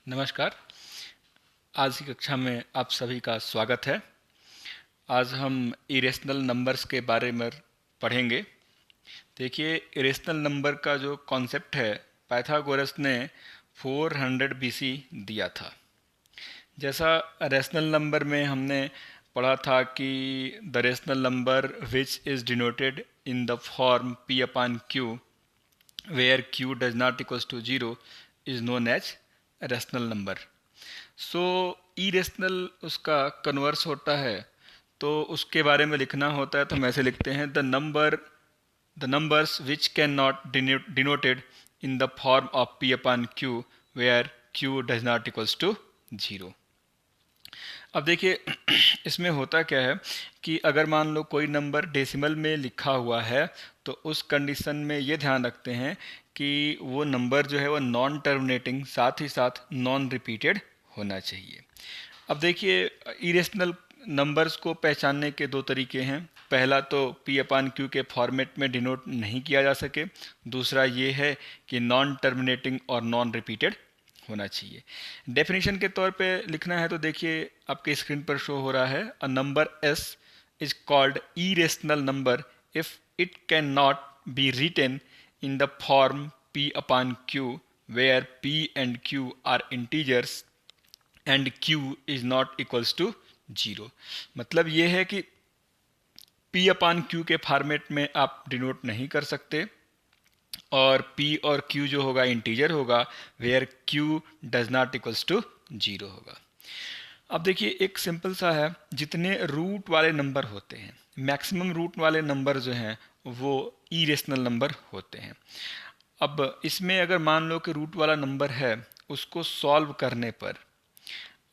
नमस्कार। आज की कक्षा में आप सभी का स्वागत है। आज हम इरेशनल नंबर्स के बारे में पढ़ेंगे। देखिए, इरेशनल नंबर का जो कॉन्सेप्ट है, पाइथागोरस ने 400 बीसी दिया था। जैसा रेशनल नंबर में हमने पढ़ा था कि the rational number which is denoted in the form p upon q where q does not equals to 0 is known as rational number. So irrational उसका कन्वर्स होता है, तो उसके बारे में लिखना होता है तो हम ऐसे लिखते हैं the numbers which can not denoted in the form of p upon q where q does not equals to 0। अब देखिए इसमें होता क्या है कि अगर मान लो कोई नंबर डेसिमल में लिखा हुआ है तो उस कंडीशन में ये ध्यान रखते हैं कि वो नंबर जो है वो नॉन टर्मिनेटिंग साथ ही साथ नॉन रिपीटेड होना चाहिए। अब देखिए, इरेशनल नंबर्स को पहचानने के दो तरीके हैं। पहला तो p अपान क्यू के फॉर्मेट में डिनोट नहीं किया जा सके, दूसरा ये है कि नॉन टर्मिनेटिंग और नॉन रिपीटेड होना चाहिए। डेफिनेशन के तौर पे लिखना है तो देखिए आपके स्क्रीन पर शो हो रहा है, a number s is called irrational number if it can not be written in the form p upon q where p and q are integers and q is not equals to 0। मतलब ये है कि p अपान q के format में आप denote नहीं कर सकते और p और q जो होगा इंटीजर होगा, where q does not equals to 0 होगा। अब देखिए एक सिंपल सा है, जितने रूट वाले नंबर होते हैं, मैक्सिमम रूट वाले नंबर जो हैं वो इरेशनल नंबर होते हैं। अब इसमें अगर मान लो कि रूट वाला नंबर है, उसको सॉल्व करने पर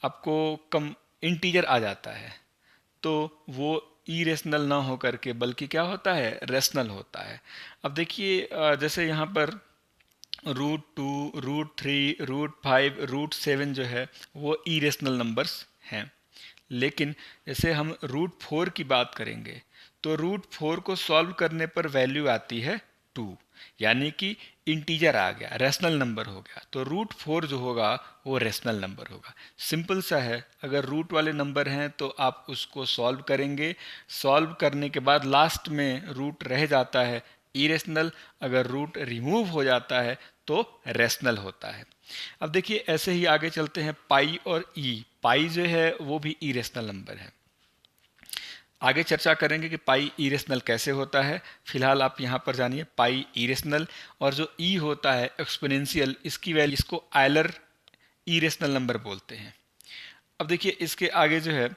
आपको कम इंटीजर आ जाता है, तो वो इरेशनल ना हो करके बल्कि क्या होता है, रेशनल होता है। अब देखिए जैसे यहाँ पर √2, √3, √5, √7 जो है वो इरेशनल नंबर्स हैं। लेकिन जैसे हम √4 की बात करेंगे तो √4 को सॉल्व करने पर वैल्यू आती है 2, यानी कि इंटीजर आ गया, रेशनल नंबर हो गया। तो √4 जो होगा वो रेशनल नंबर होगा। सिंपल सा है, अगर रूट वाले नंबर हैं तो आप उसको सॉल्व करेंगे, सॉल्व करने के बाद लास्ट में रूट रह जाता है इरेशनल, अगर रूट रिमूव हो जाता है तो रेशनल होता है। अब देखिए ऐसे ही आगे चलते हैं, पाई और ई। पाई जो है वो भी इरेशनल नंबर है। आगे चर्चा करेंगे कि पाई इरेशनल कैसे होता है। फिलहाल आप यहाँ पर जानिए पाई इरेशनल, और जो ई होता है एक्सपोनेंशियल, इसकी वैल्यू, इसको आयलर इरेशनल नंबर बोलते हैं। अब देखिए इसके आगे जो है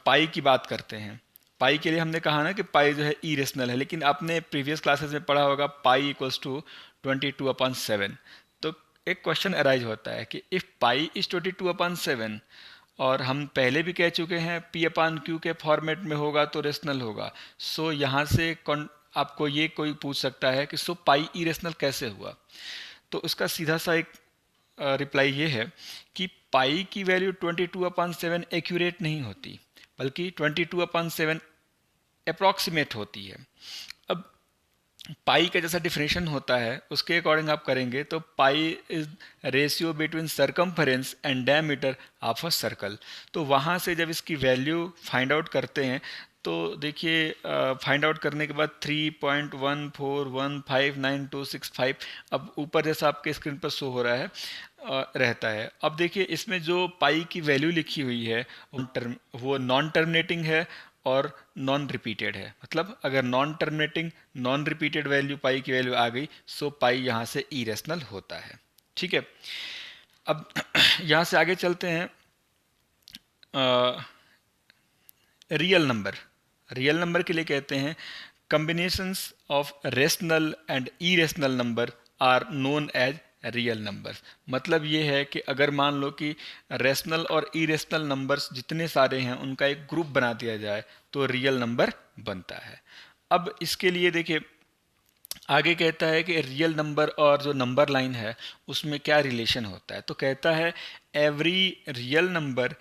पाई की बात करते हैं। पाई के लिए हमने कहा ना कि पाई जो है इरेशनल है, लेकिन आपने प्रीवियस क्लासेस में पढ़ा होगा पाई इक्वल्स टू 22/7। तो एक क्वेश्चन अराइज होता है कि इफ़ पाई इज 22/7, और हम पहले भी कह चुके हैं p अपान क्यू के फॉर्मेट में होगा तो रेशनल होगा। सो यहाँ से आपको ये कोई पूछ सकता है कि सो पाई इरेशनल कैसे हुआ, तो उसका सीधा सा एक रिप्लाई ये है कि पाई की वैल्यू 22/7 एक्यूरेट नहीं होती, बल्कि 22/7 अप्रॉक्सीमेट होती है। अब पाई का जैसा डिफिनेशन होता है उसके अकॉर्डिंग आप करेंगे तो pi is ratio between circumference and diameter of a circle. तो वहाँ से जब इसकी वैल्यू फाइंड आउट करते हैं तो देखिए फाइंड आउट करने के बाद 3.14159265, अब ऊपर जैसा आपके स्क्रीन पर शो हो रहा है रहता है। अब देखिए इसमें जो पाई की वैल्यू लिखी हुई है वो नॉन टर्मिनेटिंग है और नॉन रिपीटेड है। मतलब अगर non terminating non repeated value pi की वैल्यू आ गई, सो पाई यहाँ से इरेशनल होता है। ठीक है, अब यहाँ से आगे चलते हैं। रियल नंबर, रियल नंबर के लिए कहते हैं combinations of rational and irrational number are known as real numbers. मतलब ये है कि अगर मान लो कि रेशनल और इरेशनल नंबर्स जितने सारे हैं उनका एक ग्रुप बना दिया जाए तो रियल नंबर बनता है। अब इसके लिए देखिए आगे कहता है कि रियल नंबर और जो नंबर लाइन है उसमें क्या रिलेशन होता है। तो कहता है every real number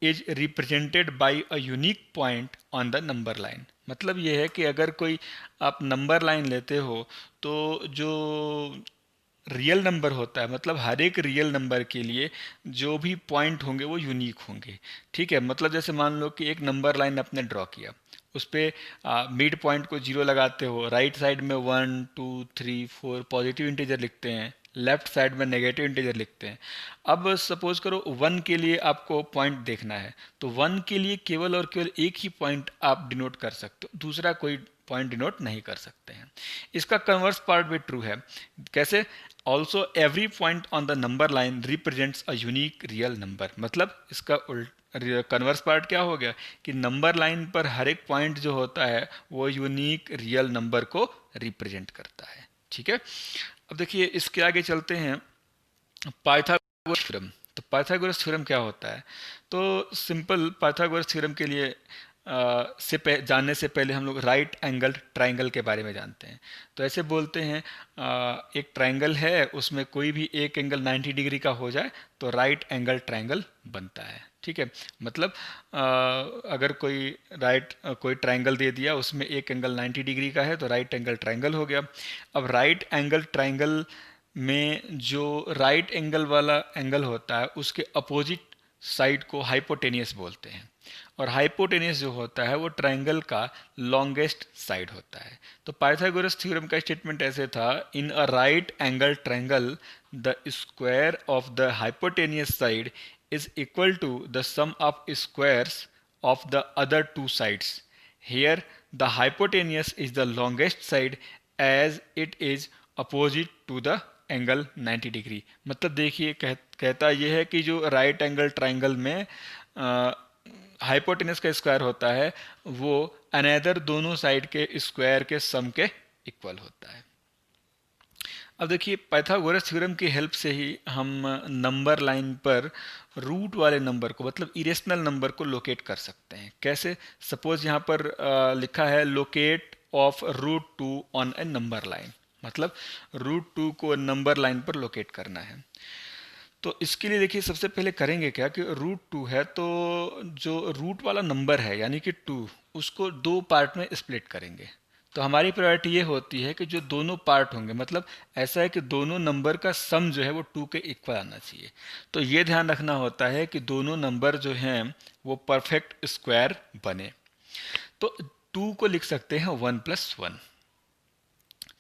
is represented by a unique point on the number line. मतलब ये है कि अगर कोई आप नंबर लाइन लेते हो तो जो रियल नंबर होता है, मतलब हर एक रियल नंबर के लिए जो भी पॉइंट होंगे वो यूनिक होंगे। ठीक है, मतलब जैसे मान लो कि एक नंबर लाइन आपने ड्रॉ किया, उस पर मिड पॉइंट को जीरो लगाते हो, राइट साइड में 1 2 3 4 पॉजिटिव इंटीजर लिखते हैं, लेफ्ट साइड में नेगेटिव इंटीजर लिखते हैं। अब सपोज करो 1 के लिए आपको पॉइंट देखना है, तो 1 के लिए केवल और केवल एक ही पॉइंट आप डिनोट कर सकते हो, दूसरा कोई पॉइंट डिनोट नहीं कर सकते हैं। इसका कन्वर्स पार्ट भी ट्रू है। कैसे? Also every point on the number line represents a unique real number, मतलब इसका उल्ट कन्वर्स पार्ट क्या हो गया कि नंबर लाइन पर हर एक पॉइंट जो होता है वो यूनिक रियल नंबर को रिप्रेजेंट करता है। ठीक है, अब देखिए इसके आगे चलते हैं, पाइथागोरस थ्योरम। तो पाइथागोरस थ्योरम क्या होता है? तो सिंपल पाइथागोरस थ्योरम के लिए जानने से पहले हम लोग राइट एंगल ट्राइंगल के बारे में जानते हैं। तो ऐसे बोलते हैं एक ट्राइंगल है, उसमें कोई भी एक एंगल 90 डिग्री का हो जाए तो राइट एंगल ट्राइंगल बनता है। ठीक है, मतलब अगर कोई ट्राइंगल दे दिया, उसमें एक एंगल 90 डिग्री का है तो राइट एंगल ट्राइंगल हो गया। अब राइट एंगल ट्राइंगल में जो राइट एंगल वाला एंगल होता है उसके अपोजिट साइड को हाइपोटेनियस बोलते हैं, और हाइपोटेनियस जो होता है वो ट्राइंगल का लॉन्गेस्ट साइड होता है। तो पाइथागोरस थ्योरम का स्टेटमेंट ऐसे था, in a right angle triangle the square of the hypotenuse side is equal to the sum of squares of the other two sides. Here the hypotenuse is the longest side as it is opposite to the angle 90 degree. मतलब देखिए कहता यह है कि जो right angle triangle में hypotenuse का square होता है वो अनदर दोनों साइड के स्क्वायर के सम के इक्वल होता है। अब देखिए पाइथागोरस थ्योरम की हेल्प से ही हम नंबर लाइन पर रूट वाले नंबर को, मतलब इरेशनल नंबर को लोकेट कर सकते हैं। कैसे? सपोज यहाँ पर लिखा है locate of root 2 on a number line, मतलब रूट 2 को नंबर लाइन पर लोकेट करना है। तो इसके लिए देखिए सबसे पहले करेंगे क्या कि रूट 2 है तो जो रूट वाला नंबर है यानी कि 2, उसको दो पार्ट में स्प्लिट करेंगे। तो हमारी प्रायोरिटी ये होती है कि जो दोनों पार्ट होंगे, मतलब ऐसा है कि दोनों नंबर का सम जो है वो 2 के इक्वल आना चाहिए। तो ये ध्यान रखना होता है कि दोनों नंबर जो हैं वो परफेक्ट स्क्वायर बने। तो 2 को लिख सकते हैं 1+1।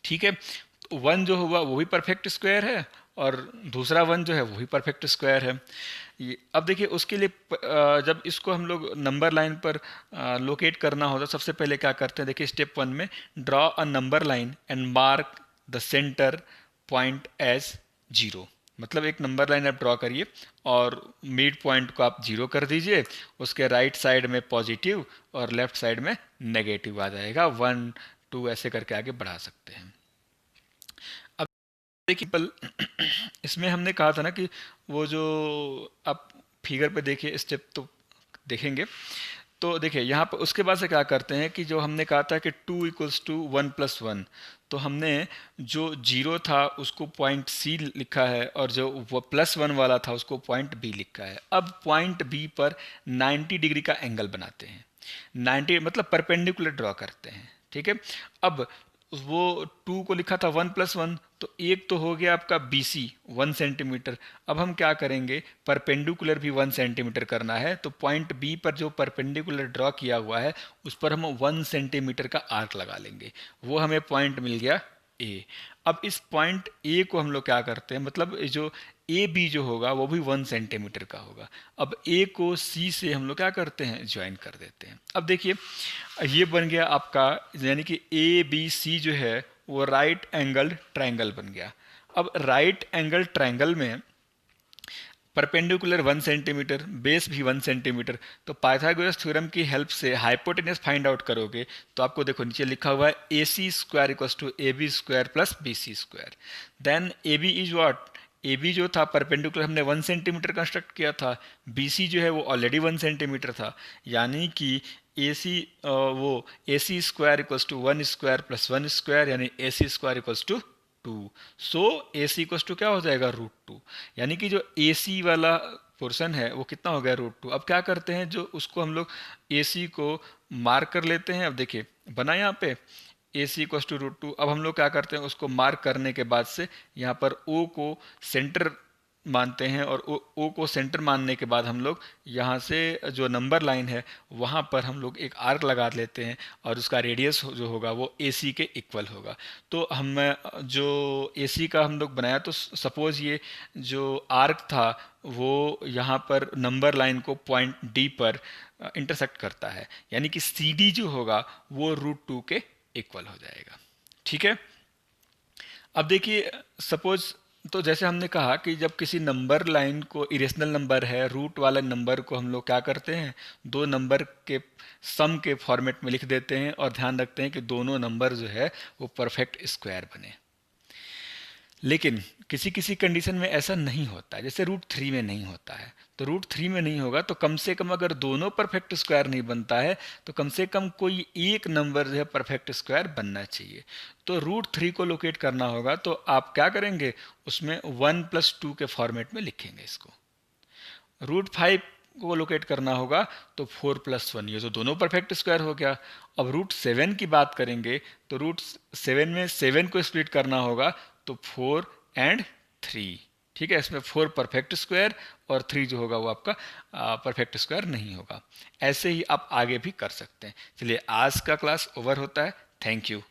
ठीक है, तो 1 जो होगा वो भी परफेक्ट स्क्वायर है और दूसरा 1 जो है वो भी परफेक्ट स्क्वायर है। अब देखिए उसके लिए जब इसको हम लोग नंबर लाइन पर लोकेट करना होता है, सबसे पहले क्या करते हैं, देखिए स्टेप 1 में draw a number line and mark the centre point as 0। मतलब एक नंबर लाइन आप ड्रॉ करिए और मिड पॉइंट को आप 0 कर दीजिए, उसके राइट साइड में पॉजिटिव और लेफ्ट साइड में नेगेटिव आ जाएगा। 1 2 ऐसे करके आगे बढ़ा सकते हैं। अब देखिए इसमें हमने कहा था ना कि वो जो आप फिगर पे देखिए स्टेप तो देखेंगे, तो देखिए यहाँ पर उसके बाद से क्या करते हैं कि जो हमने कहा था कि 2=1+1, तो हमने जो 0 था उसको पॉइंट सी लिखा है और जो वो +1 वाला था उसको पॉइंट बी लिखा है। अब पॉइंट बी पर 90 डिग्री का एंगल बनाते हैं, 90 मतलब परपेंडिकुलर ड्रॉ करते हैं। ठीक है, अब वो 2 को लिखा था 1+1, तो एक तो हो गया आपका बी सी 1 सेंटीमीटर। अब हम क्या करेंगे, परपेंडिकुलर भी 1 सेंटीमीटर करना है, तो पॉइंट बी पर जो परपेंडिकुलर ड्रॉ किया हुआ है उस पर हम 1 सेंटीमीटर का आर्क लगा लेंगे, वो हमें पॉइंट मिल गया ए। अब इस पॉइंट ए को हम लोग क्या करते हैं, मतलब जो ए बी जो होगा वो भी 1 सेंटीमीटर का होगा। अब ए को सी से हम लोग क्या करते हैं, ज्वाइन कर देते हैं। अब देखिए ये बन गया आपका, यानी कि ए बी सी जो है वो राइट एंगल ट्रायंगल बन गया। अब राइट एंगल ट्रायंगल में परपेंडिकुलर 1 सेंटीमीटर, बेस भी 1 सेंटीमीटर, तो पाइथागोरस थ्योरम की हेल्प से हाइपोटेनस फाइंड आउट करोगे तो आपको देखो नीचे लिखा हुआ है A C square equals to A B square plus B C square. Then A B is what, A B जो था परपेंडिकुलर हमने 1 सेंटीमीटर कंस्ट्रक्ट किया था, बी सी जो है वो ऑलरेडी 1 सेंटीमीटर था, यानी कि ए सी वो A C square equals to 1 square plus 1 square, यानी A C square equals to 2। So A C equals to क्या हो जाएगा, रूट 2। यानी कि जो ए सी वाला पोर्शन है वो कितना हो गया, रूट 2। अब क्या करते हैं, जो उसको हम लोग ए सी को मार्क कर लेते हैं। अब देखिए बना यहाँ पे A C equals to root two. अब हम लोग क्या करते हैं, उसको मार्क करने के बाद से यहाँ पर ओ को सेंटर मानते हैं, और ओ को सेंटर मानने के बाद हम लोग यहाँ से जो नंबर लाइन है वहाँ पर हम लोग एक आर्क लगा लेते हैं, और उसका रेडियस जो होगा वो ए सी के इक्वल होगा। तो हम जो ए सी का हम लोग बनाया, तो सपोज़ ये जो आर्क था वो यहाँ पर नंबर लाइन को पॉइंट डी पर इंटरसेक्ट करता है, यानी कि सी डी जो होगा वो रूट टू के इक्वल हो जाएगा। ठीक है। अब देखिए, सपोज, तो जैसे हमने कहा कि जब किसी नंबर लाइन को, इरेशनल नंबर है, रूट वाले नंबर को हम लोग क्या करते हैं, दो नंबर के सम के फॉर्मेट में लिख देते हैं, और ध्यान रखते हैं कि दोनों नंबर जो है वो परफेक्ट स्क्वायर बने। लेकिन किसी किसी कंडीशन में ऐसा नहीं होता है, जैसे रूट थ्री में नहीं होता है। तो रूट थ्री में नहीं होगा तो कम से कम अगर दोनों परफेक्ट स्क्वायर नहीं बनता है तो कम से कम कोई एक नंबर जो है परफेक्ट स्क्वायर बनना चाहिए। तो रूट थ्री को लोकेट करना होगा, तो आप क्या करेंगे, उसमें 1+2 के फॉर्मेट में लिखेंगे इसको। रूट फाइव को लोकेट करना होगा तो 4+1, ये तो दोनों परफेक्ट स्क्वायर हो गया। अब रूट सेवन की बात करेंगे तो रूट सेवन में सेवन को स्प्लिट करना होगा, तो 4 और 3। ठीक है, इसमें 4 परफेक्ट स्क्वायर और 3 जो होगा वो आपका परफेक्ट स्क्वायर नहीं होगा। ऐसे ही आप आगे भी कर सकते हैं। चलिए, आज का क्लास ओवर होता है। Thank you.